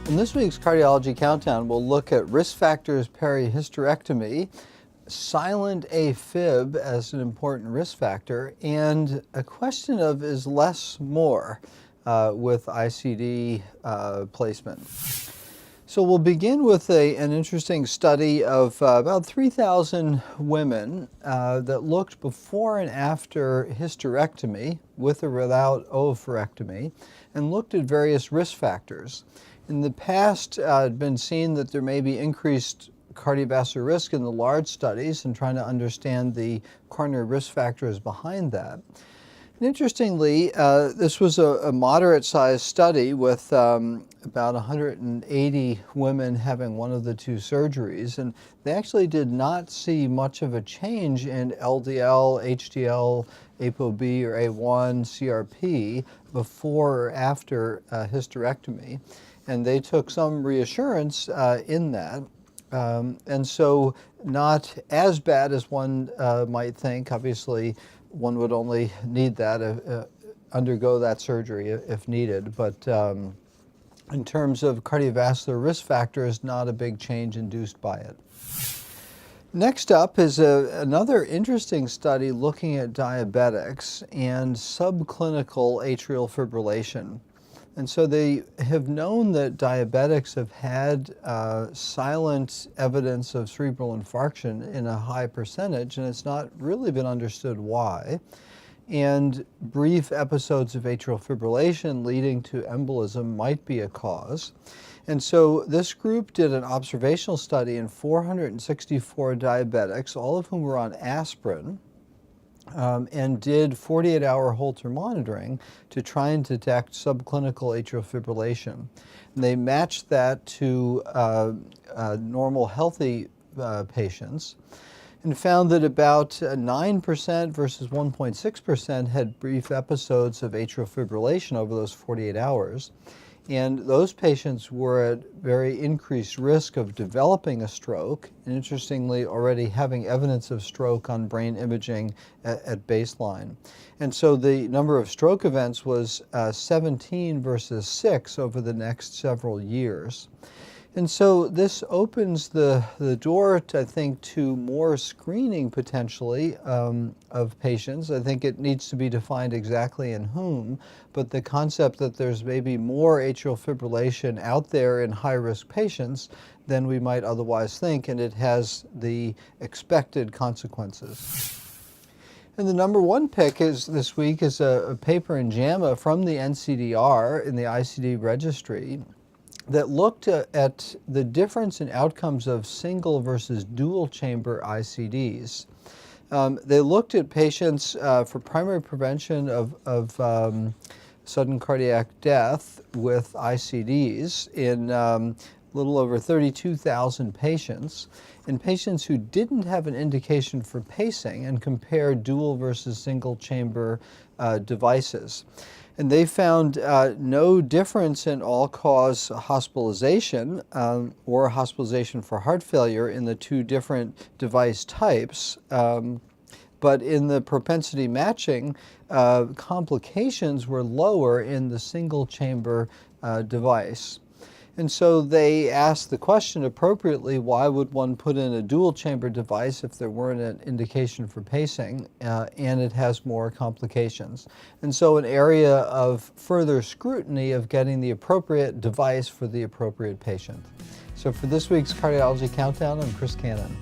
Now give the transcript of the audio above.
In this week's Cardiology Countdown, we'll look at risk factors peri-hysterectomy, silent Afib as an important risk factor, and a question of is less more with ICD placement. So we'll begin with an interesting study of about 3,000 women that looked before and after hysterectomy, with or without oophorectomy, and looked at various risk factors. In the past, it had been seen that there may be increased cardiovascular risk in the large studies and trying to understand the coronary risk factors behind that. And interestingly, this was a moderate-sized study with about 180 women having one of the two surgeries, and they actually did not see much of a change in LDL, HDL, ApoB or A1, CRP before or after hysterectomy. And they took some reassurance in that. And so not as bad as one might think. Obviously, one would only need that, undergo that surgery if needed. But in terms of cardiovascular risk factors, not a big change induced by it. Next up is another interesting study looking at diabetics and subclinical atrial fibrillation. And so they have known that diabetics have had silent evidence of cerebral infarction in a high percentage, and it's not really been understood why. And brief episodes of atrial fibrillation leading to embolism might be a cause. And so this group did an observational study in 464 diabetics, all of whom were on aspirin, and did 48-hour Holter monitoring to try and detect subclinical atrial fibrillation. And they matched that to normal healthy patients and found that about 9% versus 1.6% had brief episodes of atrial fibrillation over those 48 hours. And those patients were at very increased risk of developing a stroke, and interestingly already having evidence of stroke on brain imaging at baseline. And so the number of stroke events was 17 versus 6 over the next several years. And so this opens the door, I think, to more screening potentially of patients. I think it needs to be defined exactly in whom, but the concept that there's maybe more atrial fibrillation out there in high-risk patients than we might otherwise think, and it has the expected consequences. And the number one pick this week is a paper in JAMA from the NCDR in the ICD registry that looked at the difference in outcomes of single versus dual chamber ICDs. They looked at patients for primary prevention of sudden cardiac death with ICDs in a little over 32,000 patients, and patients who didn't have an indication for pacing, and compared dual versus single chamber devices. And they found no difference in all-cause hospitalization or hospitalization for heart failure in the two different device types. But in the propensity matching, complications were lower in the single-chamber device. And so they asked the question appropriately, why would one put in a dual chamber device if there weren't an indication for pacing and it has more complications? And so an area of further scrutiny of getting the appropriate device for the appropriate patient. So for this week's Cardiology Countdown, I'm Chris Cannon.